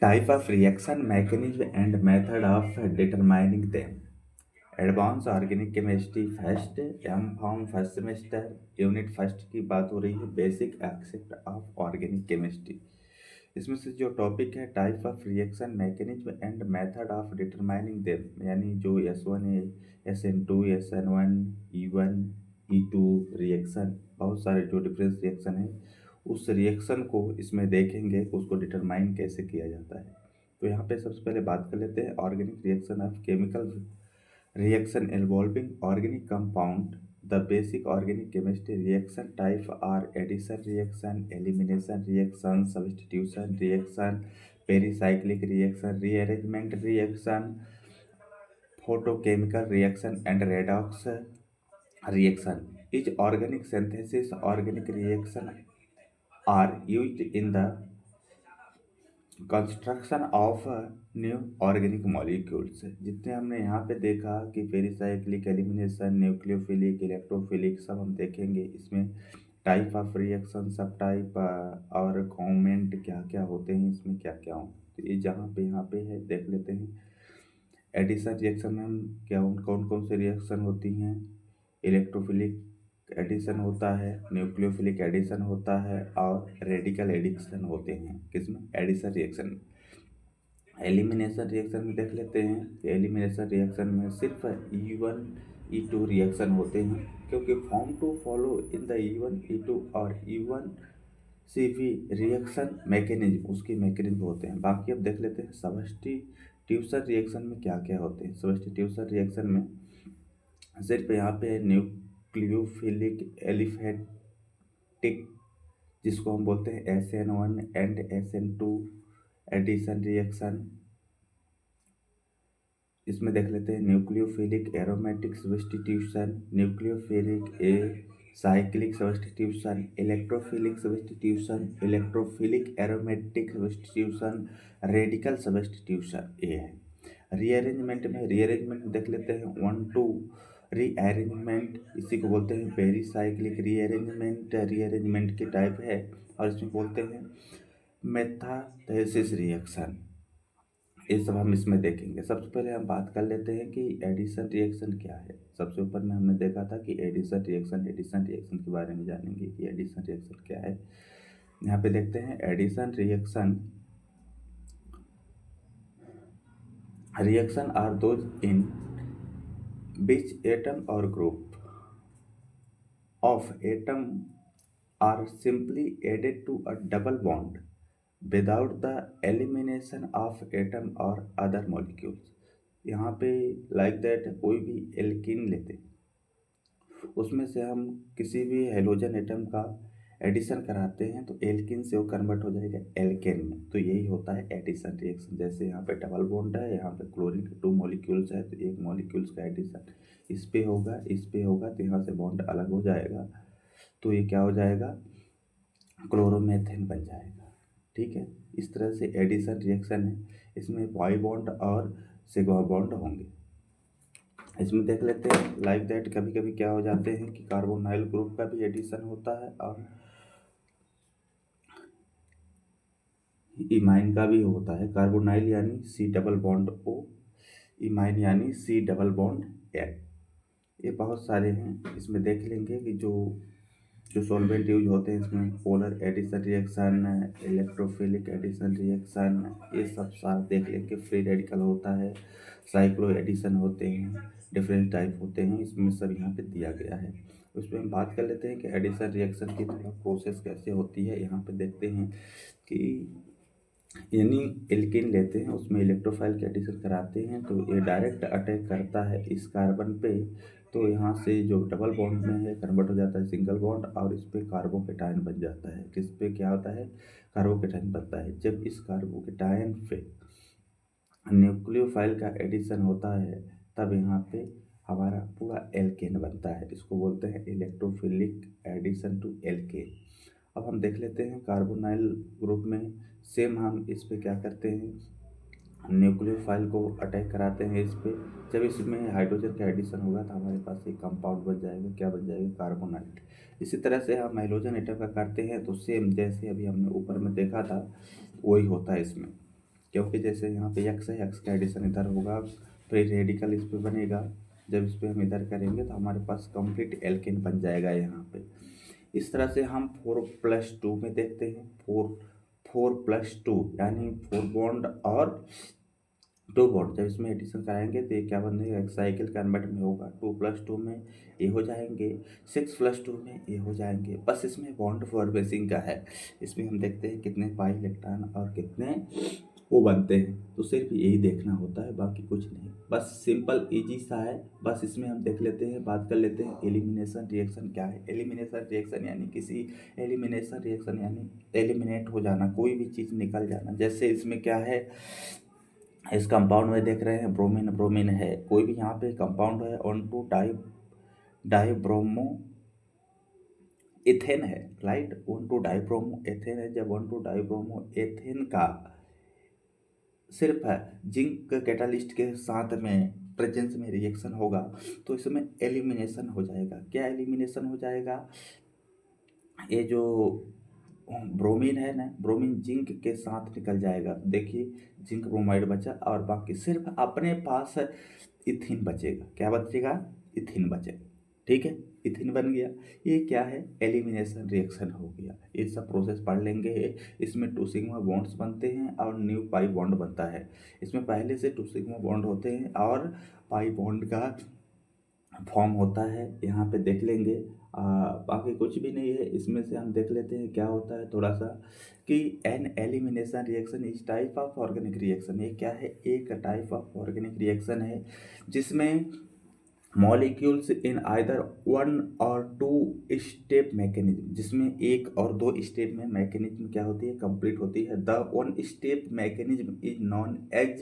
Type of reaction mechanism and method of determining them. Advance organic chemistry first M pharm first semester unit first की बात हो रही है। Basic aspect of organic chemistry. इसमें से जो टॉपिक है type of reaction mechanism and method of determining them, यानी जो S1 है, SN2, SN1, E1, E2 reaction, बहुत सारे जो डिफरेंस रिएक्शन है उस रिएक्शन को इसमें देखेंगे, उसको डिटरमाइन कैसे किया जाता है। तो यहाँ पे सबसे पहले बात कर लेते हैं organic reaction of chemical reaction involving organic compound. The basic organic chemistry reaction type are addition reaction, elimination reaction, substitution reaction, pericyclic reaction, rearrangement reaction, photochemical reaction, and redox reaction. Each organic synthesis organic reaction are used in the construction of new organic molecules. जितने हमने यहाँ पे देखा कि pericyclic, elimination, nucleophilic, electrophilic सब हम देखेंगे। इसमें टाइप ऑफ रिएक्शन, सब टाइप और कॉमेंट क्या क्या होते हैं, इसमें क्या क्या हो, तो ये जहाँ पे यहाँ पे है देख लेते हैं। एडिशन रिएक्शन में हम क्या कौन कौन से रिएक्शन होती हैं। इलेक्ट्रोफिलिक एडिशन होता है, न्यूक्लियोफिलिक एडिशन होता है और रेडिकल एडिशन होते हैं। किसमें? एडिशन रिएक्शन में। एलिमिनेशन रिएक्शन में देख लेते हैं कि एलिमिनेशन रिएक्शन में सिर्फ E1 E2 रिएक्शन होते हैं, क्योंकि form to follow in the E1 E2 और E1 CV रिएक्शन मैकेनिज्म, उसकी मैकेनिज्म होते हैं। बाकी अब देख लेते हैं सब्स्टिट्यूशन रिएक्शन में क्या क्या होते हैं। सब्स्टिट्यूशन रिएक्शन में सिर्फ यहाँ पे न्यूक्लियोफिलिक एलिफेटिक, जिसको हम बोलते हैं SN1 and SN2 addition reaction. इसमें देख लेते हैं nucleophilic aromatic substitution, nucleophilic a cyclic substitution, electrophilic substitution, electrophilic aromatic substitution, radical substitution ये है। रीअरेंजमेंट में देख लेते हैं 1-2 रीअरेंजमेंट, इसी को बोलते हैं पेरिसाइक्लिक रीअरेंजमेंट। रीअरेंजमेंट की टाइप है और इसमें बोलते हैं मेटाथेसिस रिएक्शन। ये सब हम इसमें देखेंगे। सबसे पहले हम बात कर लेते हैं कि एडिशन रिएक्शन क्या है। सबसे ऊपर में हमने देखा था कि एडिशन रिएक्शन के बारे में जानेंगे कि एडिशन रिएक्शन क्या है। यहाँ पे देखते हैं addition reaction are those in which atom or group of atom are simply added to a double bond without the elimination of atom or other molecules। यहाँ पे लाइक दैट कोई भी एल्कीन लेते, उसमें से हम किसी भी हेलोजन एटम का एडिशन कराते हैं तो एल्कीन से वो कन्वर्ट हो जाएगा एल्केन में। तो यही होता है एडिशन रिएक्शन। जैसे यहाँ पे डबल बॉन्ड है, यहाँ पे क्लोरीन के 2 मॉलिक्यूल्स है, तो एक मॉलिक्यूल्स का एडिशन इस पे होगा तो यहाँ से बॉन्ड अलग हो जाएगा, तो ये क्या हो जाएगा, क्लोरोमेथेन बन जाएगा। ठीक है, इस तरह से एडिशन रिएक्शन है। इसमें वाई बॉन्ड और सिग्मा बॉन्ड होंगे। इसमें देख लेते हैं लाइक दैट कभी कभी क्या हो जाते हैं कि कार्बोनाइल ग्रुप का भी एडिशन होता है और इमाइन का भी होता है। कार्बोनाइल यानी C+O, इमाइन यानी C+N। ये बहुत सारे हैं, इसमें देख लेंगे कि जो सॉल्वेंट यूज होते हैं इसमें polar addition reaction, electrophilic addition reaction, ये सब सारा देख लेंगे। फ्री रेडिकल होता है, साइक्लो एडिशन होते हैं, डिफरेंट टाइप होते हैं, इसमें सब यहाँ पे दिया गया है। उसमें हम बात कर लेते हैं कि एडिशन रिएक्शन की थोड़ा प्रोसेस कैसे होती है। यहाँ पे देखते हैं कि यानी एल्कीन लेते हैं, उसमें इलेक्ट्रोफाइल के एडिशन कराते हैं तो ये डायरेक्ट अटैक करता है इस कार्बन पे, तो यहाँ से जो डबल बॉन्ड में है कन्वर्ट हो जाता है सिंगल बॉन्ड और इस पे कार्बोकेटायन बन जाता है। किस पे क्या होता है, कार्बोकेटायन बनता है। जब इस कार्बोकेटायन पे न्यूक्लियोफाइल का एडिशन होता है तब यहाँ पे हमारा पूरा एल्केन बनता है। इसको बोलते हैं इलेक्ट्रोफिलिक एडिशन टू एल्केन। अब हम देख लेते हैं कार्बोनाइल ग्रुप में सेम हम इस पे क्या करते हैं, न्यूक्लियोफाइल को अटैक कराते हैं इस पे। जब इसमें हाइड्रोजन का एडिशन होगा तो हमारे पास एक कंपाउंड बन जाएगा, क्या बन जाएगा, कार्बोनाइल। इसी तरह से हम हाइड्रोजन एटम का करते हैं तो सेम जैसे अभी हमने ऊपर में देखा था वही होता है इसमें। क्योंकि जैसे यहाँ पे एक्स है, एक्स का एडिशन इधर होगा, फ्री रेडिकल इस पे बनेगा। जब इस पे हम इधर करेंगे तो हमारे पास कंप्लीट एल्केन बन जाएगा यहाँ पे। इस तरह से हम 4+2 में देखते हैं। 4+2 यानी 4 बॉन्ड और 2 बॉन्ड। जब इसमें एडिशन कराएंगे तो ये क्या बनेगा, एक साइकिल कन्वर्ट में होगा। 2+2 में ये हो जाएंगे, 6+2 में ये हो जाएंगे। बस इसमें बॉन्ड फॉर्मेशन का है। इसमें हम देखते हैं कितने पाई इलेक्ट्रॉन और कितने वो बनते हैं, तो सिर्फ यही देखना होता है, बाकी कुछ नहीं। बस सिंपल इजी सा है। बस इसमें हम देख लेते हैं, बात कर लेते हैं एलिमिनेशन रिएक्शन क्या है। एलिमिनेशन रिएक्शन यानी एलिमिनेशन रिएक्शन यानी एलिमिनेट हो जाना, कोई भी चीज़ निकल जाना। जैसे इसमें क्या है, इस कंपाउंड में देख रहे हैं ब्रोमीन, ब्रोमीन है। कोई भी यहाँ पे कंपाउंड है, 1,2 डाइब्रोमो एथेन है, राइट। 1,2 डाइब्रोमो एथेन है। जब 1,2 डाइब्रोमो एथेन का सिर्फ जिंक कैटालिस्ट के साथ में प्रेजेंस में रिएक्शन होगा तो इसमें एलिमिनेशन हो जाएगा। क्या एलिमिनेशन हो जाएगा, ये जो ब्रोमीन है ना, ब्रोमीन जिंक के साथ निकल जाएगा। देखिए जिंक ब्रोमाइड बचा और बाकी सिर्फ अपने पास इथिन बचेगा। क्या बचेगा, इथिन बचेगा, ठीक है। इथिन बन गया। ये क्या है, एलिमिनेशन रिएक्शन हो गया। ये सब प्रोसेस पढ़ लेंगे। इसमें 2 सिग्मा बॉन्ड्स बनते हैं और न्यू पाई बॉन्ड बनता है। इसमें पहले से 2 सिग्मा बॉन्ड होते हैं और पाई बॉन्ड का फॉर्म होता है, यहाँ पे देख लेंगे। बाकी कुछ भी नहीं है। इसमें से हम देख लेते हैं क्या होता है थोड़ा सा, कि एन एलिमिनेशन रिएक्शन इस टाइप ऑफ ऑर्गेनिक रिएक्शन। ये क्या है, एक टाइप ऑफ ऑर्गेनिक रिएक्शन है जिसमें मॉलिक्यूल्स इन आइदर 1 और 2 स्टेप मैकेनिज्म, जिसमें 1 और 2 स्टेप में मैकेनिज्म क्या होती है, कंप्लीट होती है। The 1 step mechanism is known as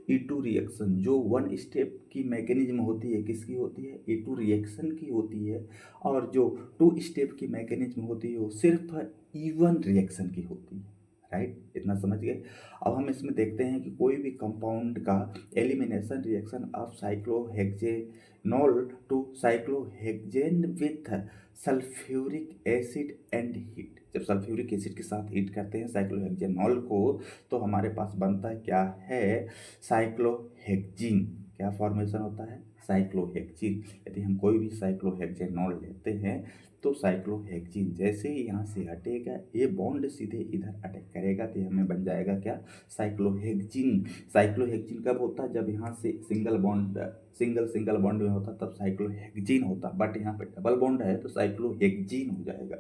E2 reaction. जो 1 स्टेप की मैकेनिज्म होती है, किसकी होती है, E2 रिएक्शन की होती है। और जो 2 स्टेप की मैकेनिज्म होती है वो सिर्फ E1 रिएक्शन की होती है, राइट। इतना समझ गए। अब हम इसमें देखते हैं कि कोई भी कंपाउंड का elimination reaction of cyclohexanol to cyclohexene with sulphuric acid and heat. जब सल्फ्यूरिक एसिड के साथ हीट करते हैं साइक्लोहेक्सेनॉल को तो हमारे पास बनता है क्या है, साइक्लोहेक्सीन। क्या फॉर्मेशन होता है, साइक्लोहेक्सीन। यदि हम कोई भी साइक्लोहेक्सेनॉल लेते हैं तो साइक्लोहेक्सीन जैसे ही यहाँ से हटेगा, ये बॉन्ड सीधे इधर अटैक करेगा तो हमें बन जाएगा क्या, साइक्लोहेक्सीन। साइक्लोहेक्सीन कब होता है, जब यहाँ से सिंगल बॉन्ड में होता तब साइक्लोहेक्सीन होता, बट यहाँ पे डबल बॉन्ड है तो साइक्लोहेक्सीन हो जाएगा।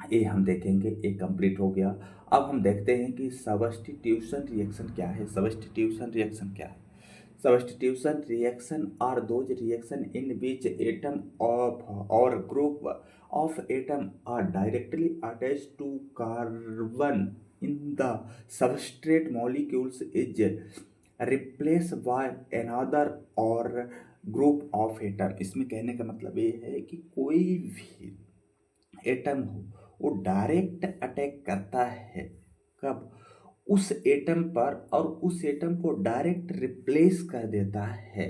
ये हम देखेंगे, ये कंप्लीट हो गया। अब हम देखते हैं कि सब्स्टिट्यूशन रिएक्शन क्या है। सब्स्टिट्यूशन रिएक्शन क्या है, substitution reaction are those reaction in which atom of or group of atom are directly attached to carbon in the substrate molecules is replaced by another or group of atom। इसमें कहने का मतलब ये है कि कोई भी एटम हो वो डायरेक्ट अटैक करता है, कब, उस एटम पर, और उस एटम को डायरेक्ट रिप्लेस कर देता है।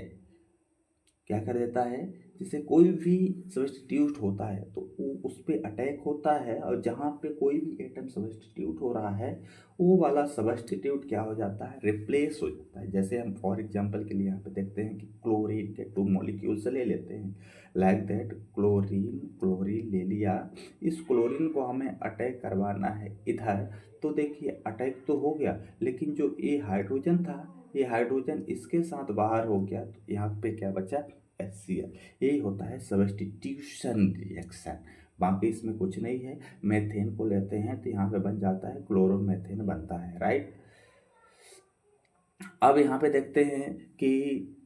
क्या कर देता है, जैसे कोई भी सब्स्टिट्यूट होता है तो वो उस पर अटैक होता है, और जहाँ पे कोई भी एटम सब्स्टिट्यूट हो रहा है वो वाला सब्स्टिट्यूट क्या हो जाता है, रिप्लेस हो जाता है। जैसे हम फॉर एग्जांपल के लिए यहाँ पे देखते हैं कि क्लोरीन के 2 मॉलिक्यूल्स ले लेते हैं, लाइक दैट क्लोरीन ले लिया। इस क्लोरीन को हमें अटैक करवाना है इधर, तो देखिए अटैक तो हो गया, लेकिन जो ये हाइड्रोजन था, ये हाइड्रोजन इसके साथ बाहर हो गया, तो यहाँ पे क्या बचा, HCl। यही होता है सब्स्टिट्यूशन रिएक्शन। बाकी इसमें कुछ नहीं है। मेथेन को लेते हैं तो यहाँ पे बन जाता है क्लोरोमेथेन बनता है, राइट। अब यहाँ पे देखते हैं कि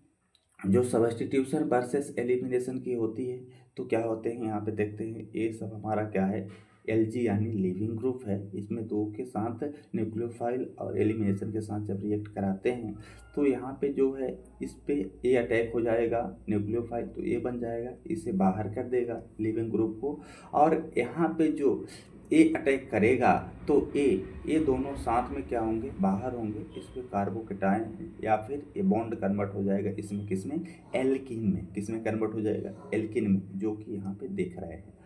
जो सब्स्टिट्यूशन वर्सेस एलिमिनेशन की होती है तो क्या होते हैं, यहाँ पे देखते हैं ये सब हमारा क्या है, Lg यानी लिविंग ग्रुप है। इसमें 2 के साथ न्यूक्लियोफाइल और एलिमिनेशन के साथ जब रिएक्ट कराते हैं तो यहाँ पे जो है इस पे ए अटैक हो जाएगा, न्यूक्लियोफाइल तो ए बन जाएगा, इसे बाहर कर देगा लिविंग ग्रुप को। और यहाँ पे जो ए अटैक करेगा तो ये दोनों साथ में क्या होंगे, बाहर होंगे। इस पे कार्बोकेटायन या फिर ये बॉन्ड कन्वर्ट हो जाएगा इसमें, किसमें, एल्कीन में। किसमें कन्वर्ट हो जाएगा, एल्कीन में, जो कि यहाँ पे देख रहे हैं।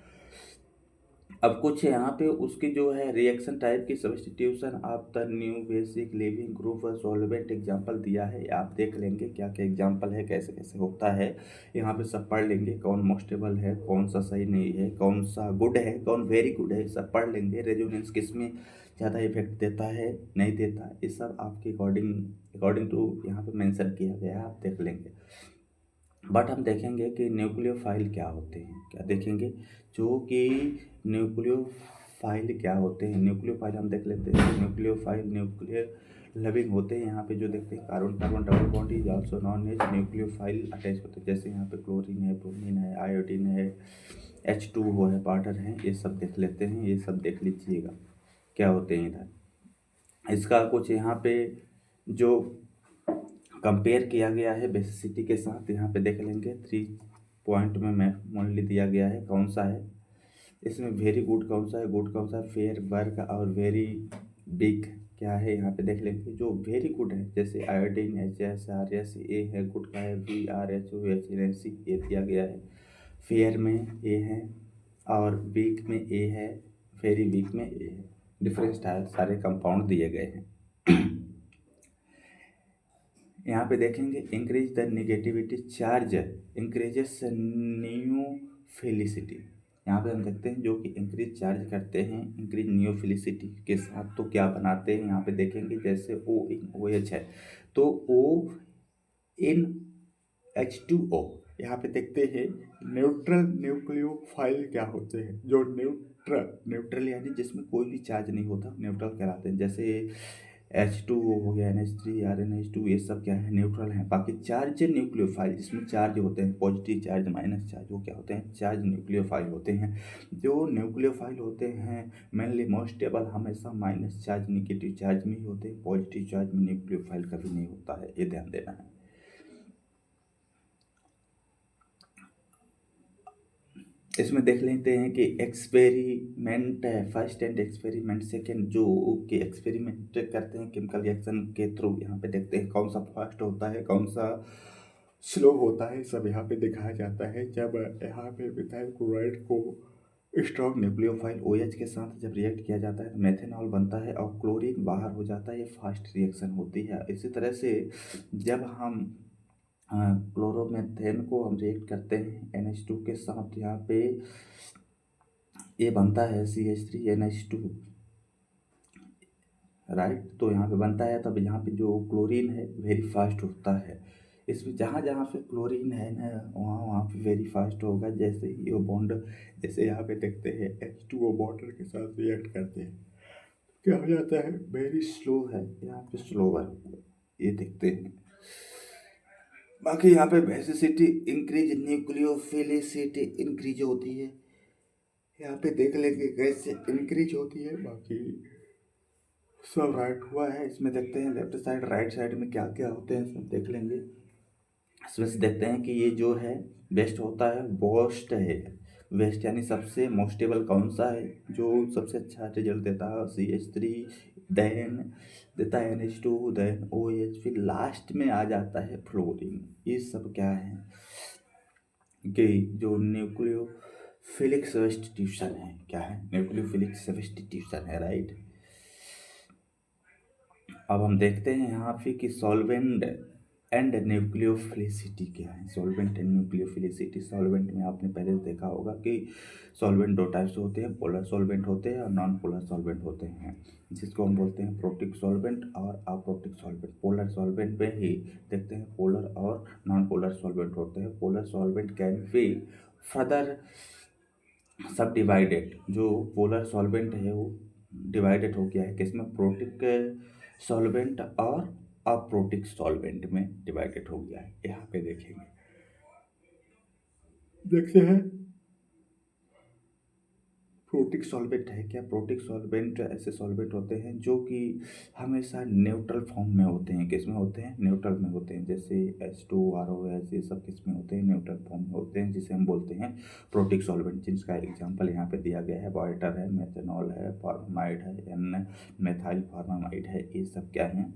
अब कुछ यहाँ पे उसकी जो है रिएक्शन टाइप की substitution of the new basic leaving group solvent example दिया है, आप देख लेंगे क्या क्या एग्जांपल है, कैसे कैसे होता है। यहाँ पे सब पढ़ लेंगे, कौन मोस्टेबल है, कौन सा सही नहीं है, कौन सा गुड है, कौन वेरी गुड है, सब पढ़ लेंगे। रेजोनेंस किस में ज़्यादा इफेक्ट देता है, नहीं देता, ये सब आपके अकॉर्डिंग टू यहाँ पे मेंशन किया गया है, आप देख लेंगे। बट हम देखेंगे कि न्यूक्लियोफाइल क्या होते हैं, क्या देखेंगे, जो कि न्यूक्लियोफाइल क्या होते हैं। न्यूक्लियोफाइल हम देख लेते हैं। न्यूक्लियोफाइल न्यूक्लियर लविंग होते हैं। यहाँ पे जो देखते हैं carbon carbon double bond is also known as nucleophile attach होते हैं। जैसे यहाँ पे क्लोरीन है, ब्रोमीन है, आयोडीन है, H2O है, वाटर है, ये सब देख लेते हैं, ये सब देख लीजिएगा क्या होते हैं इधर। इसका कुछ यहाँ पे जो कंपेयर किया गया है बेसिसिटी के साथ, यहाँ पे देख लेंगे 3 पॉइंट में मैं ओनली दिया गया है कौन सा है इसमें। वेरी गुड कौन सा है, गुड कौन सा है, फेयर वर्क और वेरी बिग क्या है, यहाँ पे देख लेंगे। जो वेरी गुड है जैसे आयोडीन HSRS ए है, गुड का है BRHOHNC ये दिया गया है, फेयर में ए है और वीक में ए है, वेरी वीक में ए है। डिफरेंस सारे कंपाउंड दिए गए हैं। यहाँ पे देखेंगे increase the negativity charge increases nucleophilicity. यहाँ पे हम देखते हैं जो कि इंक्रीज चार्ज करते हैं इंक्रीज न्यूफिलिसिटी के साथ तो क्या बनाते हैं, यहाँ पे देखेंगे जैसे OH है तो ONH2O। यहाँ पे देखते हैं न्यूट्रल न्यूक्लियोफाइल क्या होते हैं, जो न्यूट्रल यानी जिसमें कोई भी चार्ज नहीं होता न्यूट्रल कहलाते हैं। जैसे H2O हो गया, NH3 RnH2 ये सब क्या है, न्यूट्रल हैं। बाकी चार्ज न्यूक्लियोफाइल जिसमें चार्ज होते हैं, पॉजिटिव चार्ज माइनस चार्ज, वो क्या होते हैं, चार्ज न्यूक्लियोफाइल होते हैं। जो न्यूक्लियोफाइल होते हैं मेनली मोस्ट स्टेबल हमेशा माइनस चार्ज निगेटिव चार्ज में ही होते हैं, पॉजिटिव चार्ज में न्यूक्लियोफाइल कभी नहीं होता है, ये ध्यान देना है। इसमें देख लेते हैं कि एक्सपेरिमेंट है फर्स्ट एंड एक्सपेरिमेंट सेकेंड, जो कि एक्सपेरिमेंट करते हैं केमिकल रिएक्शन के थ्रू। यहाँ पे देखते हैं कौन सा फास्ट होता है, कौन सा स्लो होता है, सब यहाँ पे दिखाया जाता है। जब यहाँ पे मिथाइल क्लोराइड को स्ट्रॉन्ग न्यूक्लियोफाइल OH के साथ जब रिएक्ट किया जाता है तो मेथेनॉल बनता है और क्लोरीन बाहर हो जाता है, ये फास्ट रिएक्शन होती है। इसी तरह से जब हम क्लोरोमेथेन को हम रिएक्ट करते हैं NH2 के साथ, यहाँ पे ये बनता है CH3NH2 राइट, तो यहाँ पे बनता है। तब यहाँ पे जो क्लोरीन है वेरी फास्ट होता है। इसमें जहाँ जहाँ पे क्लोरीन है ना वहाँ वहाँ पे वेरी फास्ट होगा। जैसे ही वो बॉन्ड, जैसे यहाँ पे देखते हैं H2O वाटर के साथ रिएक्ट करते हैं क्या हो जाता है, वेरी स्लो है, यहाँ पे स्लोवर, ये देखते हैं। बाकी यहाँ पे बेसिसिटी इंक्रीज न्यूक्लियोफिलिसिटी इंक्रीज होती है, यहाँ पे देख लेंगे कैसे इंक्रीज होती है। बाकी सब राइट हुआ है। इसमें देखते हैं लेफ्ट साइड राइट साइड में क्या क्या होते हैं सब देख लेंगे। इसमें से देखते हैं कि ये जो है बेस्ट होता है, बोस्ट है। वेस्ट यानी सबसे मोस्टेबल कौन सा है, जो सबसे अच्छा रिजल्ट देता है CH3, देन देता है NH2, देन OH, फिर लास्ट में आ जाता है फ्लोरीन। ये सब क्या है कि जो न्यूक्लियोफिलिक सब्स्टिट्यूशन है, क्या है, न्यूक्लियोफिलिक सब्स्टिट्यूशन है राइट। अब हम देखते हैं यहाँ पे कि सॉल्वेंट एंड न्यूक्लियोफिलिसिटी क्या है। सॉल्वेंट एंड न्यूक्लियोफिलिसिटी, सॉल्वेंट में आपने पहले देखा होगा कि सॉल्वेंट दो टाइप्स होते हैं, पोलर सॉल्वेंट होते हैं और नॉन पोलर सॉल्वेंट होते हैं, जिसको हम बोलते हैं प्रोटिक सॉल्वेंट और अप्रोटिक सॉल्वेंट। पोलर सॉल्वेंट में ही देखते हैं पोलर और नॉन पोलर सॉल्वेंट होते हैं। Polar solvent can be further सब डिवाइडेड, जो पोलर सॉल्वेंट है वो डिवाइडेड हो गया है किसमें, प्रोटिक सॉल्वेंट और अप्रोटिक सॉल्वेंट में डिवाइडेड हो गया है। यहाँ पे देखेंगे, देखते हैं प्रोटिक सॉल्वेंट है क्या। प्रोटिक सॉल्वेंट ऐसे सॉल्वेंट होते हैं जो कि हमेशा न्यूट्रल फॉर्म में होते हैं। किस में होते हैं, न्यूट्रल में होते हैं। जैसे H2ROH ये सब किस में होते हैं, न्यूट्रल फॉर्म में होते हैं, जिसे हम बोलते हैं प्रोटिक सॉल्वेंट। जिसका एग्जांपल यहाँ पे दिया गया है, वाटर है, मेथनॉल है, फॉर्मामाइड है, N मेथाइल फॉर्मामाइड है, ये सब क्या है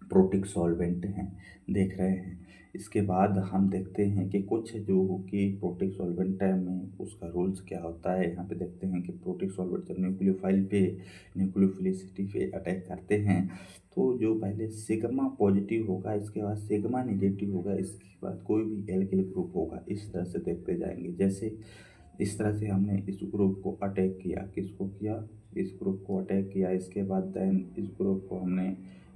प्रोटिक सॉल्वेंट हैं देख रहे हैं। इसके बाद हम देखते हैं कि कुछ जो कि प्रोटिक सॉल्वेंट में उसका रूल्स क्या होता है। यहाँ पे देखते हैं कि प्रोटिक सॉल्वेंट जब न्यूक्लियोफाइल पे न्यूक्लियोफिलिसिटी पे अटैक करते हैं तो जो पहले सिग्मा पॉजिटिव होगा, इसके बाद सिग्मा नेगेटिव होगा, इसके बाद कोई भी एल्किल ग्रुप होगा। इस तरह से देखते जाएंगे। जैसे इस तरह से हमने इस ग्रुप को अटैक किया, किसको किया, इस ग्रुप को अटैक किया। इसके बाद देन इस ग्रुप को हमने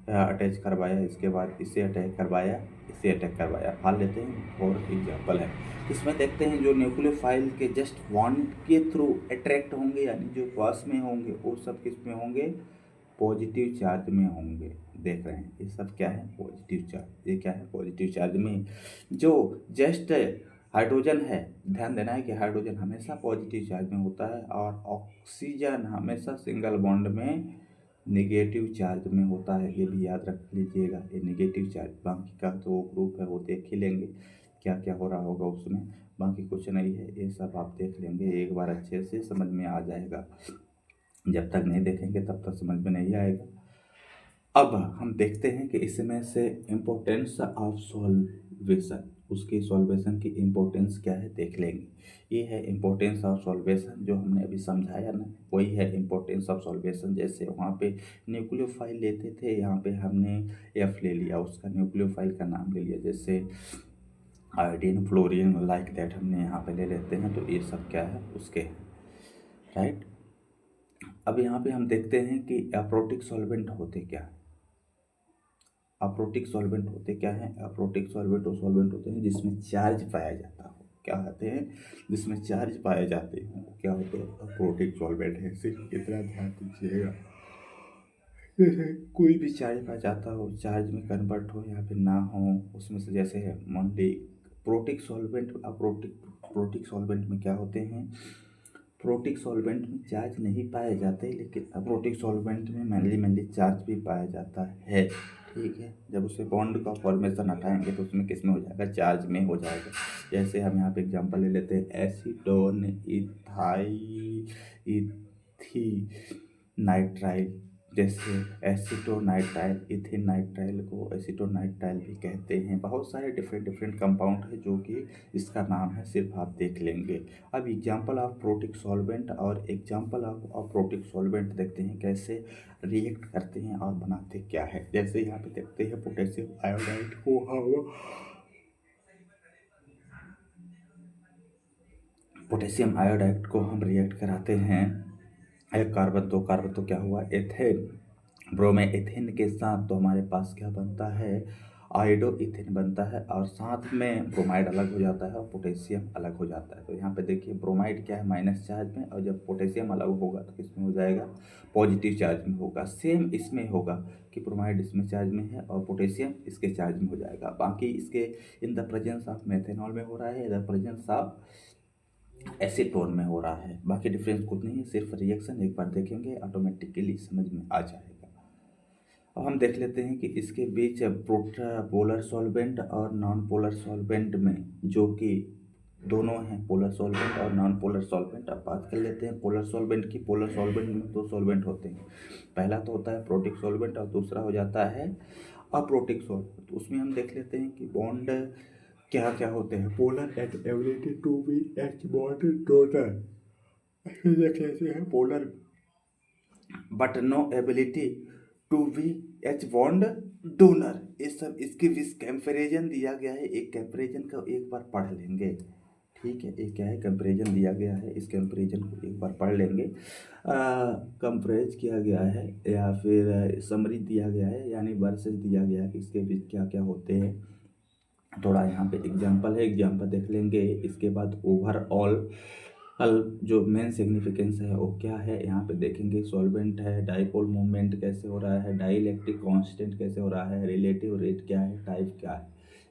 अटैच करवाया, इसके बाद इसे अटैक करवाया, इसे अटैक करवाया। मान लेते हैं और एग्जाम्पल है। इसमें देखते हैं जो न्यूक्लियोफाइल के जस्ट बॉन्ड के थ्रू अट्रैक्ट होंगे, यानी जो पास में होंगे वो सब किस में होंगे, पॉजिटिव चार्ज में होंगे। देख रहे हैं ये सब क्या है, पॉजिटिव चार्ज। ये क्या है, पॉजिटिव चार्ज में। जो जस्ट हाइड्रोजन है, ध्यान देना है कि हाइड्रोजन हमेशा पॉजिटिव चार्ज में होता है और ऑक्सीजन हमेशा सिंगल बॉन्ड में नेगेटिव चार्ज में होता है। ये भी याद रख लीजिएगा, ये नेगेटिव चार्ज। बाकी का तो ग्रुप है वो देख ही लेंगे क्या क्या हो रहा होगा उसमें, बाकी कुछ नहीं है। ये सब आप देख लेंगे, एक बार अच्छे से समझ में आ जाएगा। जब तक नहीं देखेंगे तब तक समझ में नहीं आएगा। अब हम देखते हैं कि इसमें से इम्पोर्टेंस ऑफ सॉल्वेशन, उसकी सॉल्वेशन की इम्पोर्टेंस क्या है देख लेंगे। ये है इम्पोर्टेंस ऑफ सॉल्वेशन जो हमने अभी समझाया ना, वही है इम्पोर्टेंस ऑफ सॉल्वेशन। जैसे वहाँ पे न्यूक्लियोफाइल लेते थे, यहाँ पे हमने एफ ले लिया, उसका न्यूक्लियोफाइल का नाम ले लिया। जैसे आयोडीन, फ्लोरीन, लाइक दैट हमने यहाँ पे ले लेते हैं। तो ये सब क्या है, उसके हैं, राइट। अब यहाँ पे हम देखते हैं कि अप्रोटिक सॉल्वेंट होते क्या हैं। अप्रोटिक सॉल्वेंट होते क्या हैं, अप्रोटिक सॉल्वेंट वो सॉल्वेंट होते हैं जिसमें चार्ज पाया जाता हो। क्या होते हैं, जिसमें चार्ज पाए जाते हैं वो क्या होते हैं, अप्रोटिक सॉल्वेंट है। सिर्फ इतना ध्यान दीजिएगा, जैसे कोई भी चार्ज पाया जाता हो, चार्ज में कन्वर्ट हो या फिर ना हो, उसमें से जैसे है मान प्रोटिक सॉल्वेंट, प्रोटिक सॉल्वेंट में क्या होते हैं, प्रोटिक सॉल्वेंट में चार्ज नहीं पाए जाते, लेकिन अप्रोटिक सॉल्वेंट में मेनली चार्ज भी पाया जाता है। ठीक है, जब उससे बॉन्ड का फॉर्मेशन हटाएंगे तो उसमें किस में हो जाएगा, चार्ज में हो जाएगा। जैसे हम यहाँ पे एग्जांपल ले लेते हैं, एसीटोन इथी नाइट्राइल। जैसे एसीटोनाइट्राइल, इथेनाइट्राइल को एसीटोनाइट्राइल भी कहते हैं। बहुत सारे डिफरेंट कंपाउंड है जो कि इसका नाम है, सिर्फ आप देख लेंगे। अब एग्जांपल ऑफ प्रोटिक सॉल्वेंट और एग्जांपल ऑफ अप्रोटिक सॉल्वेंट देखते हैं कैसे रिएक्ट करते हैं और बनाते क्या है। जैसे यहाँ पे देखते हैं पोटेशियम आयोडाइड को पोटेशियम आयोडाइड को हम रिएक्ट कराते हैं, एक कार्बन, दो कार्बन, तो क्या हुआ, एथेन, ब्रोमेन एथेन के साथ तो हमारे पास क्या बनता है, आयोडो इथेन बनता है, और साथ में ब्रोमाइड अलग हो जाता है और पोटेशियम अलग हो जाता है। तो यहाँ पे देखिए ब्रोमाइड क्या है, माइनस चार्ज में, और जब पोटेशियम अलग होगा तो किसमें हो जाएगा, पॉजिटिव चार्ज में होगा। सेम इसमें होगा कि ब्रोमाइड इसमें चार्ज में है और पोटेशियम इसके चार्ज में हो जाएगा। बाकी इसके in the presence of methanol में हो रहा है, in the presence of acetone में हो रहा है। बाकी डिफरेंस कुछ नहीं है, सिर्फ रिएक्शन एक बार देखेंगे ऑटोमेटिकली समझ में आ जाएगा। अब हम देख लेते हैं कि इसके बीच पोलर सॉल्वेंट और नॉन पोलर सॉल्वेंट में, जो कि दोनों हैं, पोलर सॉल्वेंट और नॉन पोलर सॉल्वेंट। अब बात कर लेते हैं पोलर सॉल्वेंट की। पोलर सॉल्वेंट में दो सॉल्वेंट होते हैं, पहला तो होता है प्रोटिक सॉल्वेंट और दूसरा हो जाता है अप्रोटिक सॉल्वेंट। उसमें हम देख लेते हैं कि बॉन्ड क्या क्या होते हैं, polar at ability to be H bond donor, देख लेते हैं polar but no ability to be H bond donor. ये सब इसके बीच कंपैरिजन दिया गया है, एक कंपैरिजन का एक बार पढ़ लेंगे। ठीक है, एक क्या है, कंपैरिजन दिया गया है, इस कंपैरिजन को एक बार पढ़ लेंगे। कंपेयर किया गया है या फिर समरी दिया गया है, यानी वर्सेस दिया गया है कि इसके बीच क्या क्या होते हैं। थोड़ा यहाँ पे एग्जांपल है, एग्जांपल देख लेंगे। इसके बाद ओवरऑल जो मेन सिग्निफिकेंस है वो क्या है, यहाँ पे देखेंगे। सॉल्वेंट है, डाइपोल मूवमेंट कैसे हो रहा है, डाइलेक्ट्रिक कांस्टेंट कैसे हो रहा है, रिलेटिव रेट क्या है, टाइप क्या है,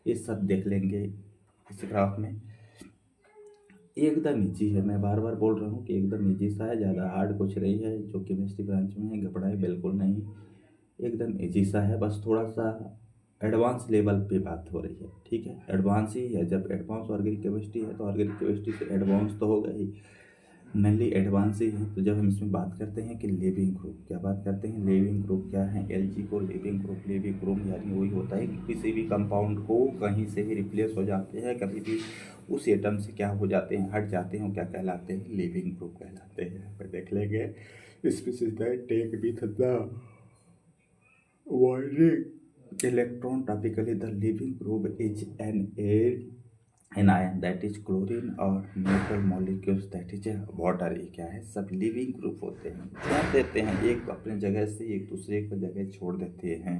ये सब देख लेंगे इस ग्राफ में। एकदम ईजी है, मैं बार बार बोल रहा हूँ कि एकदम ईजी सा है, ज़्यादा हार्ड कुछ नहीं है। जो केमिस्ट्री ब्रांच में है घबराए बिल्कुल नहीं, एकदम ईजी सा है। बस थोड़ा सा एडवांस लेवल पे बात हो रही है, ठीक है, एडवांस ही है। जब एडवांस ऑर्गेनिक केमिस्ट्री है तो ऑर्गेनिक केमिस्ट्री से एडवांस तो होगा ही। मेनली एडवांस ही हैं। तो जब हम इसमें बात करते हैं कि लिविंग ग्रुप, क्या बात करते हैं, लिविंग ग्रुप क्या है, एलजी को लिविंग ग्रुप यानी वही होता है कि किसी भी कंपाउंड को कहीं से भी रिप्लेस हो जाते हैं, कभी भी उस एटम से क्या हो जाते हैं, हट जाते हैं, वो क्या कहलाते हैं, लिविंग ग्रुप कहलाते हैं। यहाँ पर देख लेंगे species that take with the winding electron. Typically the living group is an ion that is chlorine और neutral molecules that is water। ये क्या है, सब लिविंग ग्रुप होते हैं, छोड़ देते हैं एक अपने जगह से एक दूसरे को जगह छोड़ देते हैं,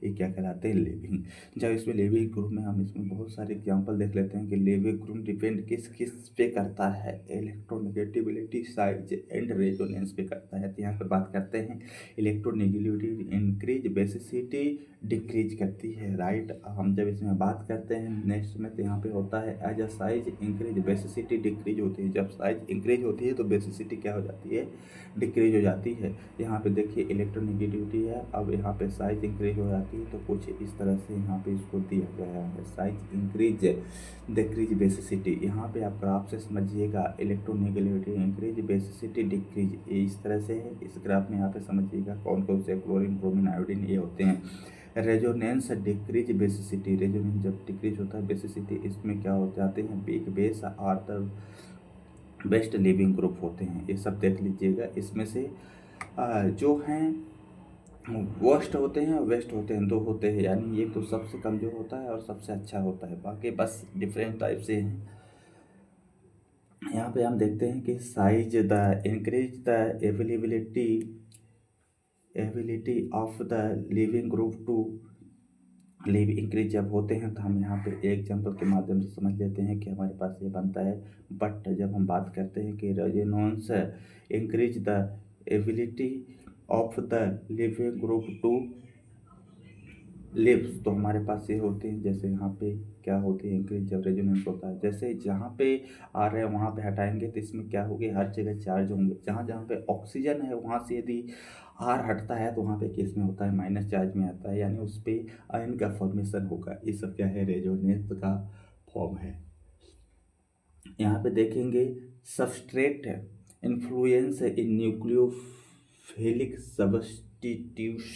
ये क्या कहलाते हैं, लिविंग। जब इसमें लिविंग ग्रुप में हम इसमें बहुत सारे एग्जांपल देख लेते हैं कि लिविंग ग्रुप डिपेंड किस किस पे करता है, इलेक्ट्रोनेगेटिविटी, साइज एंड रेजोनेंस पे करता है। तो यहाँ पर बात करते हैं इलेक्ट्रोनेगेटिविटी इंक्रीज, बेसिसिटी डिक्रीज करती है, राइट। हम जब इसमें बात करते हैं नेक्स्ट में, तो यहाँ पे होता है as a size increase basicity decrease होती है। जब साइज इंक्रीज होती है तो बेसिसिटी क्या हो जाती है, डिक्रीज हो जाती है। यहाँ पे देखिए इलेक्ट्रोनेगेटिविटी है, अब यहाँ पे साइज इंक्रीज हो जाती है, तो कुछ इस तरह से यहाँ पे इसको दिया गया है, साइज इंक्रीज डिक्रीज बेसिसिटी। यहाँ पे आप ग्राफ से समझिएगा, इलेक्ट्रोनेगेटिविटी इंक्रीज बेसिसिटी डिक्रीज, ये इस तरह से है। इस ग्राफ में यहाँ पे समझिएगा कौन कौन से क्लोरीन ब्रोमीन आयोडीन ये होते हैं। रेजोनेंस डिक्रीज बेसिसिटी, रेजोनेंस जब डिक्रीज होता है बेसिसिटी, इसमें क्या हो जाते हैं, big base are the best leaving group होते हैं। ये सब देख लीजिएगा। इसमें से जो हैं वर्स्ट होते हैं और वेस्ट होते हैं, दो होते हैं, यानी एक तो सबसे कमज़ोर होता है और सबसे अच्छा होता है, बाकी बस डिफरेंट टाइप से हैं। यहाँ पे हम देखते हैं कि size the increase the ability of the leaving group to leave increase जब होते हैं, तो हम यहाँ पे एक एग्जाम्पल के माध्यम से समझ लेते हैं कि हमारे पास ये बनता है। बट जब हम बात करते हैं कि resonance increase the ability of the leaving group to leaves, तो हमारे पास ये होते हैं, जैसे यहाँ पे क्या होती है, इंक्रीज जब रेजोनेंस होता है, जैसे जहाँ पे आ रहे हैं वहाँ पे हटाएंगे तो इसमें क्या होगी, हर जगह चार्ज होंगे। जहाँ जहाँ पे ऑक्सीजन है वहाँ से यदि आर हटता है तो वहाँ पे केस में होता है माइनस चार्ज में आता है, यानी उस पर आयन का फॉर्मेशन होगा। ये सब क्या है, रेजोनेंस का फॉर्म है। यहाँ पे देखेंगे सबस्ट्रेट इन्फ्लुएंस इन न्यूक्लियोफिलिक सब्स्टिट्यूशन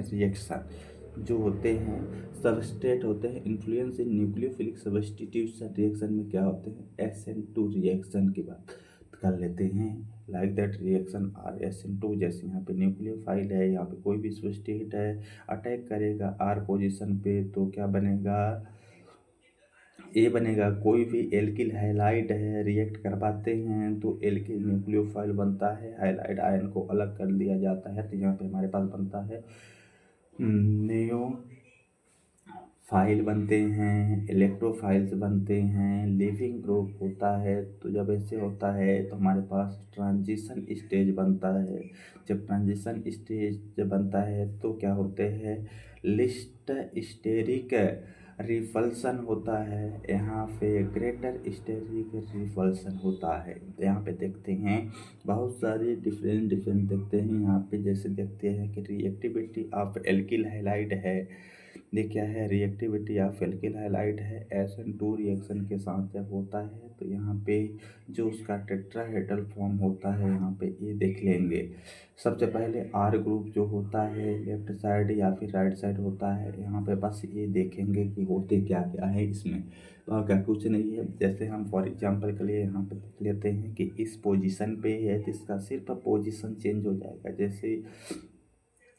रिएक्शन, जो होते हैं सबस्ट्रेट होते हैं इन्फ्लुएंस इन न्यूक्लियोफिलिक सब्स्टिट्यूशन रिएक्शन में क्या होते हैं, SN2 रिएक्शन की बात कर लेते हैं। Like that reaction are SN2, जैसे यहाँ पे न्यूक्लियोफाइल है, यहाँ पे कोई भी सब्स्ट्रेट है, अटैक करेगा आर पोजीशन पे, तो क्या बनेगा, ये बनेगा। कोई भी एल्किल हैलाइड है, रिएक्ट करवाते हैं तो एल्किल न्यूक्लियोफाइल बनता है, हैलाइड आयन को अलग कर दिया जाता है, तो यहाँ पे हमारे पास बनता है नेओ फाइल बनते हैं, इलेक्ट्रोफाइल्स बनते हैं, लिविंग ग्रुप होता है। तो जब ऐसे होता है तो हमारे पास ट्रांजिशन स्टेज बनता है। जब ट्रांजिशन स्टेज जब बनता है तो क्या होते हैं, लिस्ट स्टेरिक रिपल्सन होता है, यहाँ पे ग्रेटर स्टेरिक रिपल्सन होता है। यहाँ पे देखते हैं बहुत सारी डिफरेंट देखते हैं। यहाँ पे जैसे देखते हैं कि रिएक्टिविटी ऑफ एल्किल हैलाइड है, ये क्या है, रिएक्टिविटी ऑफ एल्किल हैलाइड है, SN2 रिएक्शन के साथ जब होता है तो यहाँ पे जो उसका टेट्राहेड्रल फॉर्म होता है, यहाँ पे ये देख लेंगे। सबसे पहले R ग्रुप जो होता है लेफ्ट साइड या फिर राइट साइड होता है, यहाँ पे बस ये देखेंगे कि होते क्या क्या है इसमें, क्या कुछ नहीं है। जैसे हम फॉर एग्जांपल के लिए यहाँ पे देख लेते हैं कि इस पोजीशन पे है तो इसका सिर्फ पोजीशन चेंज हो जाएगा। जैसे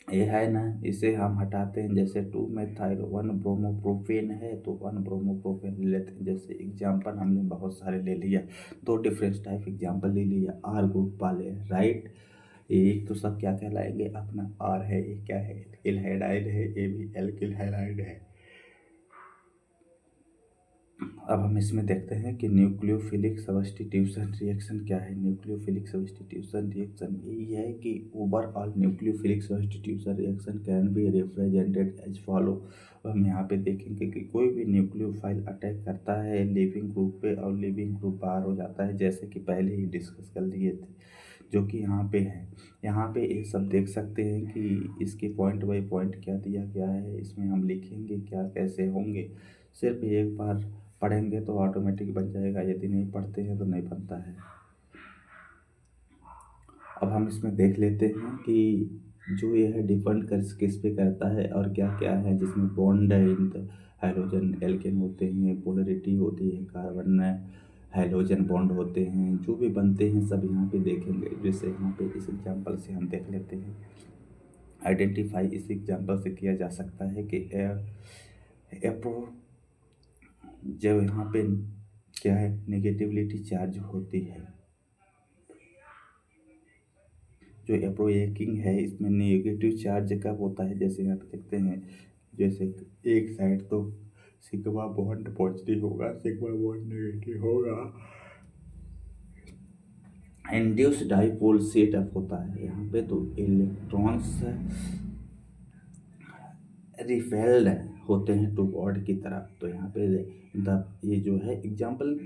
ये है ना, इसे हम हटाते हैं, जैसे 2 मेथाइल 1 ब्रोमोप्रोपेन है तो 1 ब्रोमोप्रोपेन ले लेते हैं। जैसे एग्जांपल हमने बहुत सारे ले लिया, दो डिफरेंट टाइप एग्जांपल ले लिया आर ग्रुप वाले, राइट। एक तो सब क्या कहलाएंगे, अपना आर है, ये क्या है, एल्किल हैलाइड है, ये भी एल्किल हैलाइड है। अब हम इसमें देखते हैं कि न्यूक्लियोफिलिक सब्स्टिट्यूशन रिएक्शन क्या है। न्यूक्लियोफिलिक सब्स्टिट्यूशन रिएक्शन यही है कि overall nucleophilic substitution reaction can be represented as follow. हम यहाँ पे देखेंगे कि कोई भी न्यूक्लियोफाइल अटैक करता है लिविंग ग्रुप पे और लिविंग ग्रुप बाहर हो जाता है, जैसे कि पहले ही डिस्कस कर लिए थे, जो कि यहाँ पे है। यहाँ पे ये सब देख सकते हैं कि इसके पॉइंट बाय पॉइंट क्या दिया गया है, इसमें हम लिखेंगे क्या कैसे होंगे। सिर्फ एक बार पढ़ेंगे तो ऑटोमेटिक बन जाएगा, यदि नहीं पढ़ते हैं तो नहीं बनता है। अब हम इसमें देख लेते हैं कि जो यह डिपेंड कर किस पे करता है और क्या क्या है, जिसमें बॉन्ड इन हाइड्रोजन एल्केन होते हैं, पोलरिटी होती है, कार्बन हाइड्रोजन बॉन्ड होते हैं, जो भी बनते हैं सब यहाँ पे देखेंगे। जैसे यहाँ पे इस एग्जांपल से हम देख लेते हैं। आइडेंटिफाई इस एग्जांपल से किया जा सकता है कि एप्रो जब यहाँ पे क्या है नेगेटिविटी चार्ज होती है, जो अप्रोएकिंग है इसमें नेगेटिव चार्ज कब होता है, जैसे यहाँ पे देखते हैं। जैसे एक साइड तो सिग्मा बॉन्ड पॉजिटिव होगा, सिग्मा बॉन्ड नेगेटिव होगा, इंड्यूस डाइपोल सेटअप होता है यहाँ पे, तो इलेक्ट्रॉन्स रिपेल्ड होते हैं टू गॉड की तरफ। तो यहाँ पे ये जो है एग्जाम्पल,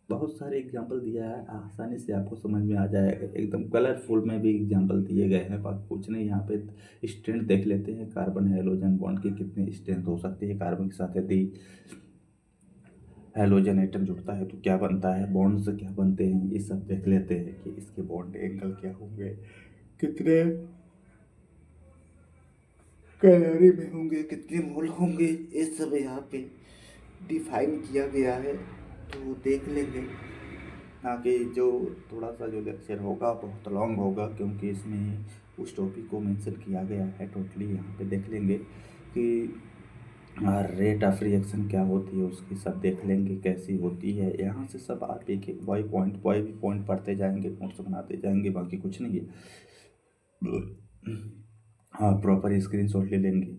बहुत सारे एग्जाम्पल दिया है, आसानी से आपको समझ में आ जाएगा, एकदम कलरफुल में भी एग्जाम्पल दिए गए हैं। बात कुछ नहीं, यहाँ पे स्ट्रेंथ देख लेते हैं, कार्बन हाइड्रोजन बॉन्ड की कितनी स्ट्रेंथ हो सकती है, कार्बन के साथ यदि हाइड्रोजन एटम जुड़ता है तो क्या बनता है, बॉन्ड से क्या बनते हैं, ये सब देख लेते हैं कि इसके बॉन्ड एंगल क्या होंगे, कितने कैलोरी में होंगे, कितने मोल होंगे, ये सब यहाँ पे डिफाइन किया गया है। तो देख लेंगे। आगे जो थोड़ा सा जो लेक्चर होगा बहुत लॉन्ग होगा, क्योंकि इसमें उस टॉपिक को मेंशन किया गया है टोटली। यहाँ पे देख लेंगे कि रेट ऑफ रिएक्शन क्या होती है, उसकी सब देख लेंगे कैसी होती है। यहाँ से सब आप एक एक बॉय भी पॉइंट पढ़ते जाएंगे, नोट्स बनाते जाएंगे, बाकी कुछ नहीं है। हाँ, प्रॉपर स्क्रीनशॉट ले लेंगे।